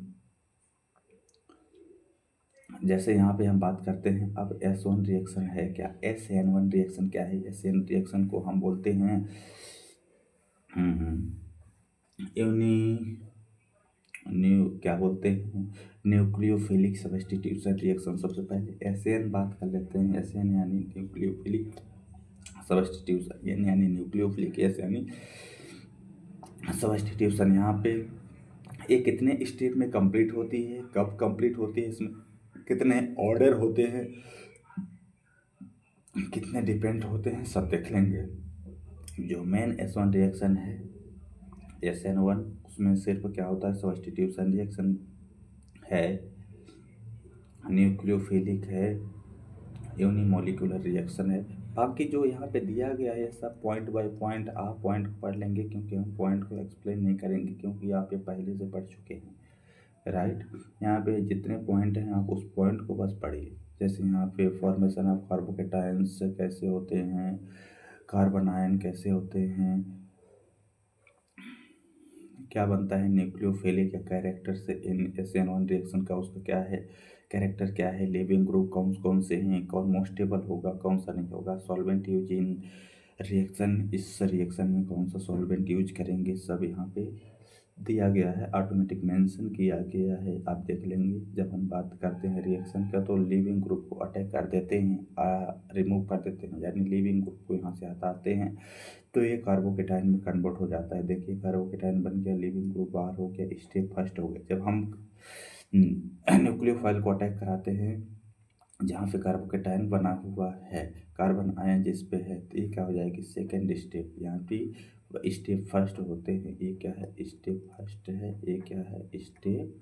जैसे यहाँ पे हम बात करते हैं, अब S1 रिएक्शन है क्या, SN1 रिएक्शन क्या है। SN रिएक्शन को हम बोलते हैं यूनी क्या बोलते हैं, न्यूक्लियोफिलिक सब्स्टिट्यूशन रिएक्शन। सबसे पहले SN बात कर लेते हैं। SN यानी न्यूक्लियोफिलिक सब्स्टिट्यूशन, यानी न्यूक्लियोफिलिक यानी सब्स्टिट्यूशन। यहाँ पे ये कितने स्टेप में कंप्लीट होती है, कब कंप्लीट होती है, इसमें कितने ऑर्डर होते हैं, कितने डिपेंड होते हैं, सब देख लेंगे। जो मेन S1 रिएक्शन है SN1, उसमें सिर्फ क्या होता है, सब्स्टिट्यूशन रिएक्शन है, न्यूक्लियोफिलिक है, यूनिमोलिकुलर रिएक्शन है। बाकी जो यहाँ पे दिया गया है सब पॉइंट बाय पॉइंट आप पॉइंट को पढ़ लेंगे, क्योंकि हम पॉइंट को एक्सप्लेन नहीं करेंगे, क्योंकि आप ये पहले से पढ़ चुके हैं, राइट। यहाँ पे जितने पॉइंट हैं आप उस पॉइंट को बस पढ़िए। जैसे यहाँ पे फॉर्मेशन ऑफ कार्बोकेटायंस कैसे होते हैं, कार्बन आयन कैसे होते हैं, क्या बनता है न्यूक्लियोफिलिक या कैरेक्टर से इन SN1 रिएक्शन का, उसका क्या है कैरेक्टर, क्या है, लिविंग ग्रुप कौन कौन से हैं, कौन मोस्ट स्टेबल होगा, कौन सा नहीं होगा, सॉल्वेंट यूज इन रिएक्शन, इस रिएक्शन में कौन सा सॉल्वेंट यूज करेंगे, सब यहाँ पे दिया गया है, ऑटोमेटिक मेंशन किया गया है, आप देख लेंगे। जब हम बात करते हैं रिएक्शन का तो लिविंग ग्रुप को अटैक कर देते हैं, रिमूव कर देते हैं, यानी लिविंग ग्रुप को यहाँ से हटाते हैं, तो ये कार्बोकेटाइन में कन्वर्ट हो जाता है। देखिए कार्बोकेटाइन बन गया, लिविंग ग्रुप बाहर हो गया, स्टेप फर्स्ट हो गया। जब हम न्यूक्लियोफाइल को अटैक कराते हैं जहाँ पे कार्बोकेटाइन बना हुआ है, कार्बन आयन जिस पे है, तो ये क्या हो जाएगी, सेकेंड स्टेप। यहाँ पे स्टेप फर्स्ट होते हैं, ये क्या है, स्टेप फर्स्ट है, ये क्या है, स्टेप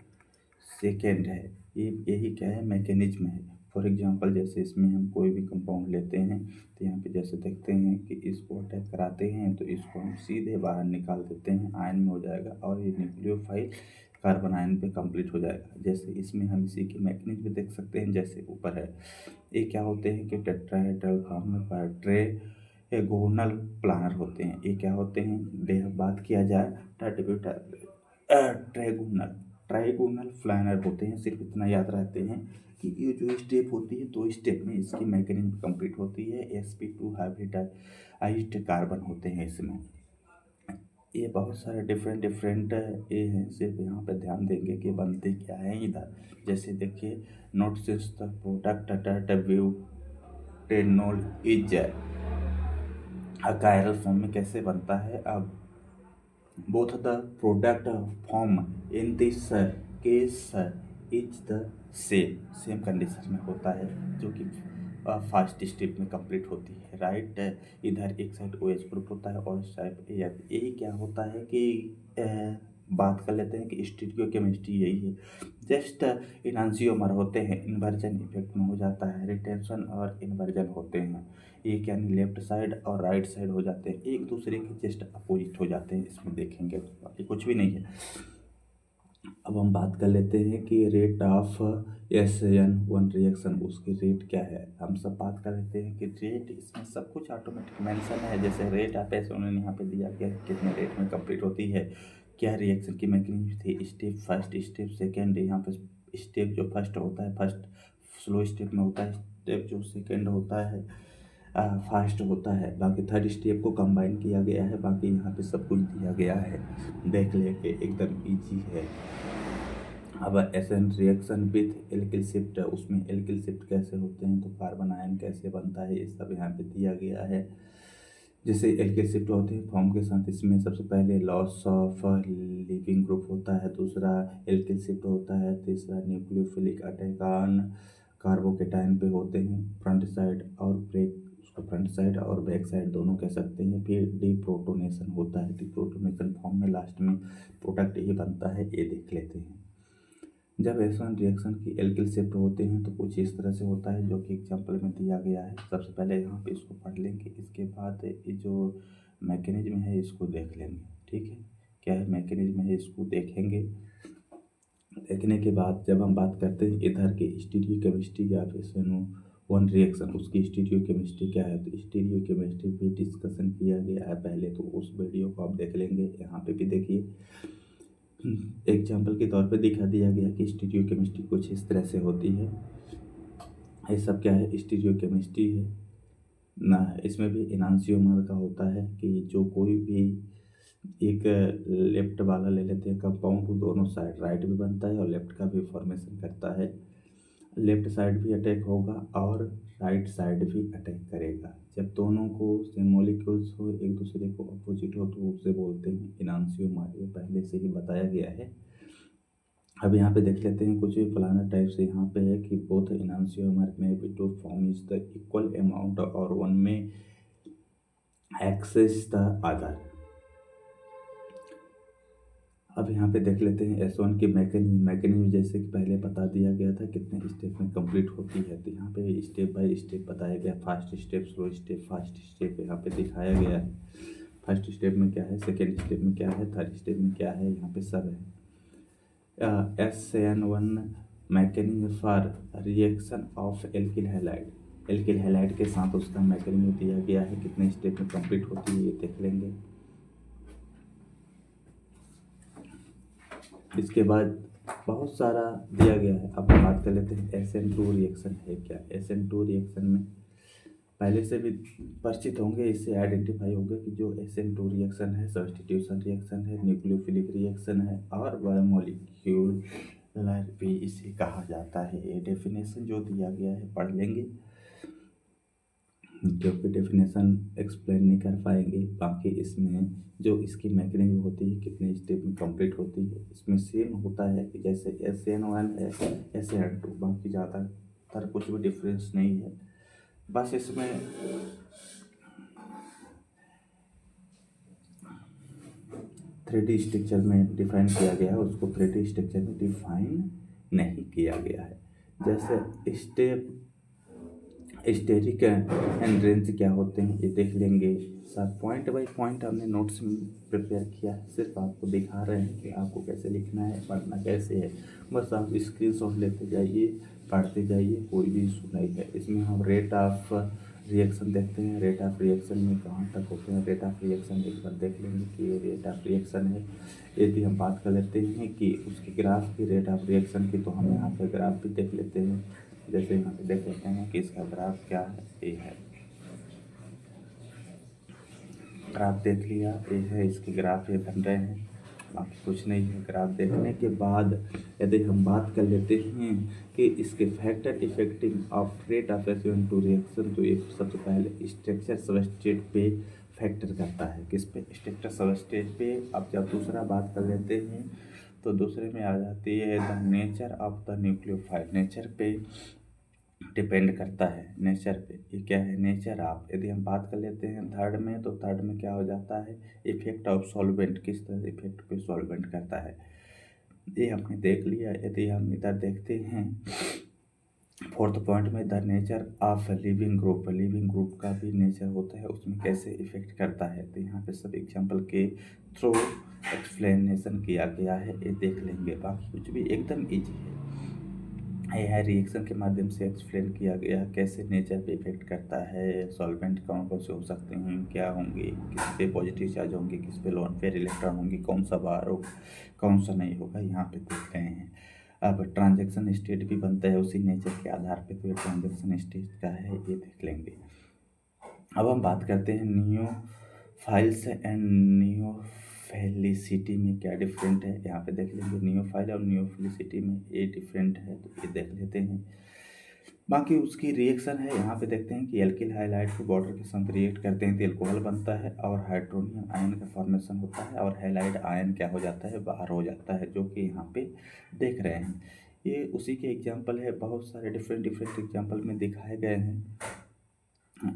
सेकेंड है। ये यही क्या है, मैकेनिज्म है। फॉर एग्जांपल जैसे इसमें हम कोई भी कंपाउंड लेते हैं, तो यहाँ पे जैसे देखते हैं कि इसको अटैक कराते हैं तो इसको हम सीधे बाहर निकाल देते हैं, आयन में हो जाएगा, और ये न्यूक्लियोफाइल कार्बन आयन पे कंप्लीट हो जाएगा। जैसे इसमें हम इसी की मैकेनिज्म देख सकते हैं, जैसे ऊपर है, ये क्या होते हैं कि टेट्राहेड्रल फॉर्म में ट्राइगोनल प्लानर होते हैं। ये क्या होते हैं, बात किया जाए ट्राइगोनल ट्राइगोनल प्लानर होते हैं। सिर्फ इतना याद रहते हैं कि ये जो स्टेप होती है, 2 स्टेप में इसकी मैकेनिज्म कंप्लीट होती है। sp2 हाइब्रिडाइज्ड कार्बन होते हैं इसमें। ये बहुत सारे डिफरेंट ये हैं, सिर्फ यहाँ पे ध्यान देंगे कि बनते क्या है इधर। जैसे देखिए, note since the product butanol is chiral form में कैसे बनता है। अब both the product form in this case is the same condition में होता है, जो कि फास्ट स्टेप में कंप्लीट होती है, राइट। इधर एक साइड ओ एच ग्रुप होता है और साइड यही क्या होता है कि बात कर लेते हैं कि स्टीरियो केमिस्ट्री यही है। जस्ट इनांसियोमर होते हैं, इन्वर्जन इफेक्ट में हो जाता है, रिटेंशन और इन्वर्जन होते हैं। एक यानी लेफ्ट साइड और राइट साइड हो जाते हैं, एक दूसरे के जस्ट अपोजिट हो जाते हैं, इसमें देखेंगे तो बाकी कुछ भी नहीं है। अब हम बात कर लेते हैं कि रेट ऑफ SN1 रिएक्शन, उसकी रेट क्या है। हम सब बात कर लेते हैं कि रेट, इसमें सब कुछ ऑटोमेटिक मेंशन है। जैसे रेट ऑफ SN1 यहाँ पे दिया गया है, कितने रेट में कंप्लीट होती है, क्या रिएक्शन की मैकेनिज्म थी, स्टेप फर्स्ट, स्टेप सेकेंड। यहाँ पे स्टेप जो फर्स्ट होता है, फर्स्ट स्लो स्टेप में होता है, स्टेप जो सेकेंड होता है फास्ट होता है। बाकी थर्ड स्टेप को कंबाइन किया गया है, बाकी यहाँ पे सब कुछ दिया गया है, देख लेंगे, एकदम इजी है। अब SN reaction with alkyl shift, उसमें एल्किल शिफ्ट कैसे होते हैं, तो कार्बन आयन कैसे बनता है, ये सब यहाँ पे दिया गया है। जैसे एल्किल शिफ्ट होते हैं फॉर्म के साथ, इसमें सबसे पहले लॉस ऑफ लिविंग ग्रुप होता है, दूसरा एल्किल शिफ्ट होता है, तीसरा न्यूक्लियोफिलिक अटैक ऑन कार्बोकेटाइन पे होते हैं, फ्रंट साइड और ब्रेक, उसको फ्रंट साइड और बैक साइड दोनों कह सकते हैं। फिर डीप्रोटोनेशन होता है, डीप्रोटोनेशन फॉर्म में लास्ट में प्रोडक्ट ही बनता है, ये देख लेते हैं। जब SN रिएक्शन की एल्किल शिफ्ट होते हैं तो कुछ इस तरह से होता है, जो कि एग्जाम्पल में दिया गया है। सबसे पहले यहाँ पे इसको पढ़ लेंगे, इसके बाद ये जो मैकेनिज्म है इसको देख लेंगे, ठीक है। क्या है मैकेनिज्म है, इसको देखेंगे। देखने के बाद जब हम बात करते हैं इधर के स्टीरियो केमिस्ट्री या SN1 रिएक्शन, उसकी स्टीरियो केमिस्ट्री क्या है, तो स्टीरियो केमिस्ट्री भी डिस्कशन किया गया है पहले, तो उस वीडियो को आप देख लेंगे। यहाँ पे भी देखिए, एग्जाम्पल के तौर पे दिखा दिया गया कि स्टीरियो केमिस्ट्री कुछ इस तरह से होती है। ये सब क्या है, स्टीरियो केमिस्ट्री है ना। इसमें भी एनांसियोमर का होता है कि जो कोई भी एक लेफ्ट वाला ले लेते हैं कंपाउंड, वो दोनों साइड राइट भी बनता है और लेफ्ट का भी फॉर्मेशन करता है। लेफ्ट साइड भी अटैक होगा और राइट साइड भी अटैक करेगा। जब दोनों को सेम मॉलिक्यूल्स हो, एक दूसरे को अपोजिट हो, तो उसे बोलते हैं एनांसियोमर। ये पहले से ही बताया गया है। अब यहाँ पे देख लेते हैं कुछ फलाना टाइप से यहाँ पे है कि बोथ एनांसियोमर में be to form is the equal amount और वन में एक्सेस द अदर। अब यहाँ पे देख लेते हैं S1 की मैकेनिज्म जैसे कि पहले बता दिया गया था कितने स्टेप में कंप्लीट होती है, तो यहाँ पे स्टेप बाय स्टेप बताया गया। Fast step, slow step, fast step यहाँ पे दिखाया गया है। फर्स्ट स्टेप में क्या है, सेकेंड स्टेप में क्या है, थर्ड स्टेप में क्या है, यहाँ पे सब है। SN1 mechanism for reaction of alkyl halide, alkyl halide के साथ उसका मैकेनिज्म दिया गया है, कितने स्टेप में कंप्लीट होती है ये देख लेंगे। इसके बाद बहुत सारा दिया गया है। अब हम बात कर लेते हैं SN2 रिएक्शन है क्या। SN2 रिएक्शन में पहले से भी परिचित होंगे, इससे आइडेंटिफाई होंगे कि जो SN2 रिएक्शन है सब्स्टिट्यूशन रिएक्शन है, न्यूक्लियोफिलिक रिएक्शन है और बायोमोलिक्यूलर भी इसे कहा जाता है। ये डेफिनेशन जो दिया गया है पढ़ लेंगे, क्योंकि डेफिनेशन एक्सप्लेन नहीं कर पाएंगे। बाकी इसमें जो इसकी मैकेनिज्म होती है, कितने स्टेप में कंप्लीट होती है, इसमें सेम होता है कि जैसे SN1 है SN2, बाकी ज़्यादातर कुछ भी डिफरेंस नहीं है। बस इसमें 3D स्ट्रक्चर में डिफाइन किया गया है, उसको 3D स्ट्रक्चर में डिफाइन नहीं किया गया है। जैसे स्टेप स्टेरिक एंड रेंज क्या होते हैं ये देख लेंगे। सब पॉइंट बाय पॉइंट हमने नोट्स में प्रिपेयर किया है, सिर्फ आपको दिखा रहे हैं कि आपको कैसे लिखना है, पढ़ना कैसे है। बस आप स्क्रीनशॉट लेते जाइए, पढ़ते जाइए, कोई भी इशू नहीं है। इसमें हम रेट ऑफ रिएक्शन देखते हैं, रेट ऑफ रिएक्शन में कहाँ तक होते हैं। रेट ऑफ रिएक्शन एक बार देख लेंगे कि ये रेट ऑफ रिएक्शन है। यदि हम बात कर लेते हैं कि उसकी ग्राफ की, रेट ऑफ रिएक्शन की, तो हम यहाँ पे ग्राफ भी देख लेते हैं। जैसे यहाँ पे देख लेते हैं कि इसका ग्राफ क्या है, ये है ग्राफ देख लिया, ये है इसके ग्राफ, ये बन रहे हैं, बाकी कुछ नहीं है। ग्राफ देखने के बाद यदि हम बात कर लेते हैं कि इसके factor affecting of rate of SN2 reaction, तो ये सबसे पहले स्ट्रक्चर सबस्ट्रेट पे फैक्टर करता है, किस पे, स्ट्रक्चर सबस्ट्रेट पे। अब जब दूसरा बात कर लेते हैं तो दूसरे में आ जाती है the nature of the nucleophile, nature पे डिपेंड करता है नेचर पे। ये क्या है, नेचर ऑफ। यदि हम बात कर लेते हैं थर्ड में, तो थर्ड में क्या हो जाता है, इफेक्ट ऑफ सॉल्वेंट, किस तरह इफेक्ट पे सॉल्वेंट करता है, ये हमने देख लिया। यदि हम इधर देखते हैं फोर्थ पॉइंट में, the nature of leaving group, leaving group का भी नेचर होता है, उसमें कैसे इफेक्ट करता है, तो यहाँ पे सब एग्जांपल के थ्रू एक्सप्लेनेशन किया गया है, ये देख लेंगे। बाकी कुछ भी एकदम इजी है। यह रिएक्शन के माध्यम से एक्सप्लेन किया गया कैसे नेचर पे इफेक्ट करता है, सॉल्वेंट कौन कौन से हो सकते हैं, क्या होंगे, किस पे पॉजिटिव चार्ज होंगे, किस पे लोन पे इलेक्ट्रॉन होंगे, कौन सा बाहर होगा, कौन सा नहीं होगा, यहाँ पे देख रहे हैं। अब ट्रांजैक्शन स्टेट भी बनता है उसी नेचर के आधार पे, तो ये ट्रांजैक्शन स्टेट का है, ये देख लेंगे। अब हम बात करते हैं नियोफाइल्स एंड नियोफिलिसिटी में क्या डिफरेंट है, यहाँ पे देख लेंगे। नियोफाइल और नियोफिलिसिटी में ये डिफरेंट है, तो ये देख लेते हैं। बाकी उसकी रिएक्शन है, यहाँ पे देखते हैं कि एल्किल हाइलाइड को वाटर के साथ रिएक्ट करते हैं तो एल्कोहल बनता है और हाइड्रोनियम आयन का फॉर्मेशन होता है, और हैलाइड आयन क्या हो जाता है, बाहर हो जाता है, जो कि यहाँ पे देख रहे हैं। ये उसी के एग्जाम्पल है, बहुत सारे डिफरेंट डिफरेंट एग्जाम्पल में दिखाए गए हैं।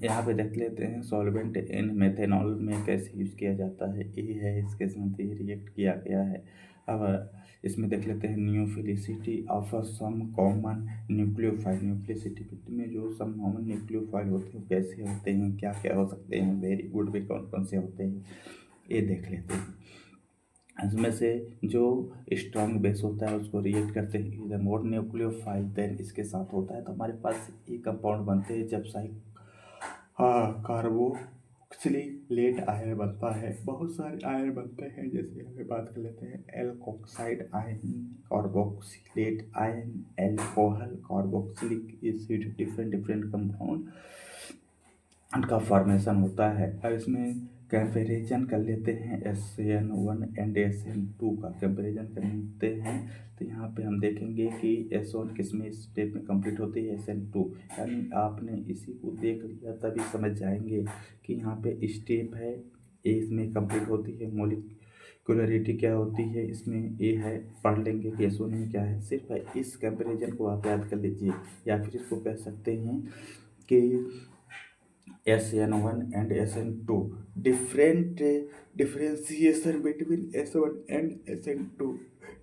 यहाँ पे देख लेते हैं सॉल्वेंट इन मेथेनॉल में कैसे यूज किया जाता है, ये है, इसके साथ ही रिएक्ट किया गया है। अब इसमें देख लेते हैं न्यूफिलिसिटी ऑफ सम कॉमन न्यूक्लियोफाइल, न्यूक्लियोसिटी में जो सम कॉमन न्यूक्लियोफाइल होते हैं कैसे होते हैं, क्या क्या हो सकते हैं, वेरी गुड भी कौन कौन से होते हैं, ये देख लेते हैं। इसमें से जो स्ट्रॉन्ग बेस होता है उसको रिएक्ट करते हैं इधर मोर न्यूक्लियोफाइल, देन इसके साथ होता है, तो हमारे पास ये कंपाउंड बनते हैं जब कार्बोक्सिलेट आयन बनता है, बहुत सारे आयन बनते हैं, जैसे हमें बात कर लेते हैं alkoxide ion, carboxylate ion, alcohol, carboxylic acid, different different compound का फॉर्मेशन होता है। अब इसमें कंपैरिजन कर लेते हैं SN1 एंड SN2 का कंपैरिजन करते हैं, तो यहाँ पे हम देखेंगे कि S1 किसमें स्टेप में कंप्लीट होती है, SN2, यानी आपने इसी को देख लिया तभी समझ जाएंगे कि यहाँ पे स्टेप है, ए इसमें कंप्लीट होती है, मोलिकुलरिटी क्या होती है इसमें ए है, पढ़ लेंगे कि S1 में क्या है, सिर्फ इस कंपैरिजन को आप याद कर लीजिए, या फिर इसको कह सकते हैं कि SN1 and SN2 differentiation between S1 and SN2,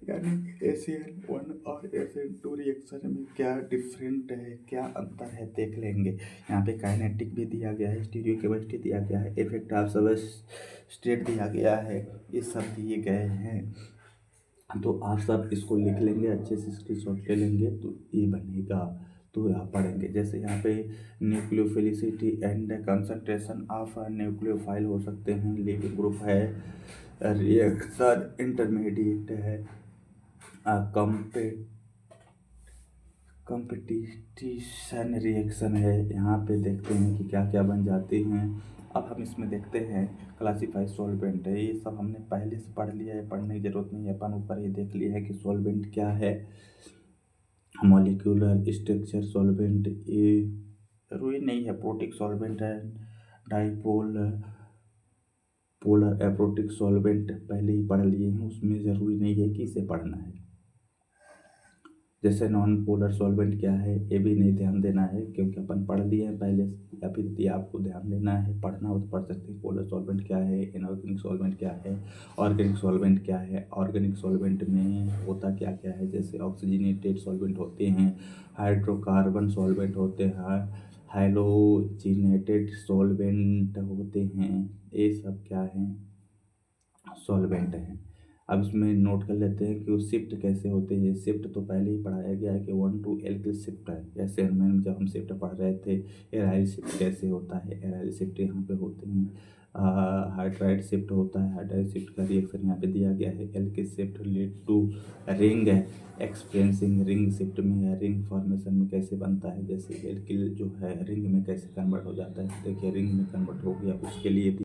यानी SN1 और SN2 रिएक्शन में क्या डिफरेंट है, क्या अंतर है, देख लेंगे। यहाँ पे काइनेटिक भी दिया गया है, स्टीरियोकेमिस्ट्री दिया गया है, इफेक्ट ऑफ सबस्ट्रेट दिया गया है, ये सब दिए गए हैं। तो आप सब इसको लिख लेंगे, अच्छे से स्क्रीनशॉट ले लेंगे, तो ये बनेगा, तो यहाँ पढ़ेंगे। जैसे यहाँ पे nucleophilicity and concentration of nucleophile हो सकते हैं, लिविंग ग्रुप है, रिएक्शन इंटरमीडिएट है, कंपटीशन रिएक्शन है, यहाँ पे देखते हैं कि क्या क्या बन जाते हैं। अब हम इसमें देखते हैं क्लासीफाई सॉल्वेंट है, ये सब हमने पहले से पढ़ लिया है, पढ़ने की जरूरत नहीं है, अपन ऊपर ये देख लिया है कि सॉल्वेंट क्या है। मॉलिक्यूलर स्ट्रक्चर सॉल्वेंट, ये जरूरी नहीं है, प्रोटिक सॉल्वेंट है, डाइपोल पोलर एप्रोटिक सॉल्वेंट पहले ही पढ़ लिए हैं, उसमें ज़रूरी नहीं है कि इसे पढ़ना है। जैसे नॉन पोलर सॉल्वेंट क्या है, ये भी नहीं ध्यान देना है, क्योंकि अपन पढ़ लिए हैं पहले, या फिर यदि आपको ध्यान देना है, पढ़ना हो तो पढ़ सकते हैं। पोलर सॉल्वेंट क्या है, इनऑर्गेनिक सॉल्वेंट क्या है, ऑर्गेनिक सॉल्वेंट क्या है, ऑर्गेनिक सॉल्वेंट में होता क्या क्या है, जैसे ऑक्सीजनेटेड सॉल्वेंट होते हैं, हाइड्रोकार्बन सॉल्वेंट होते हैं, हैलोजिनेटेड सॉल्वेंट होते हैं, ये सब क्या हैं, सॉल्वेंट हैं। अब इसमें नोट कर लेते हैं कि वो शिफ्ट कैसे होते हैं। शिफ्ट तो पहले ही पढ़ाया गया है कि 1 to L की शिफ्ट है, जैसे में जब हम शिफ्ट पढ़ रहे थे, एराइल शिफ्ट कैसे होता है, एराइल शिफ्ट यहाँ पे होते हैं, हाइड्राइड शिफ्ट होता है, हाइड्राइड शिफ्ट का रिएक्शन यहाँ पे दिया गया है। एल की शिफ्ट लीड टू रिंग है, एक्सपेंसिंग रिंग शिफ्ट में है, रिंग फॉर्मेशन में कैसे बनता है, जैसे एल्किल जो है रिंग में कैसे कन्वर्ट हो जाता है, देखिए रिंग में कन्वर्ट हो गया, उसके लिए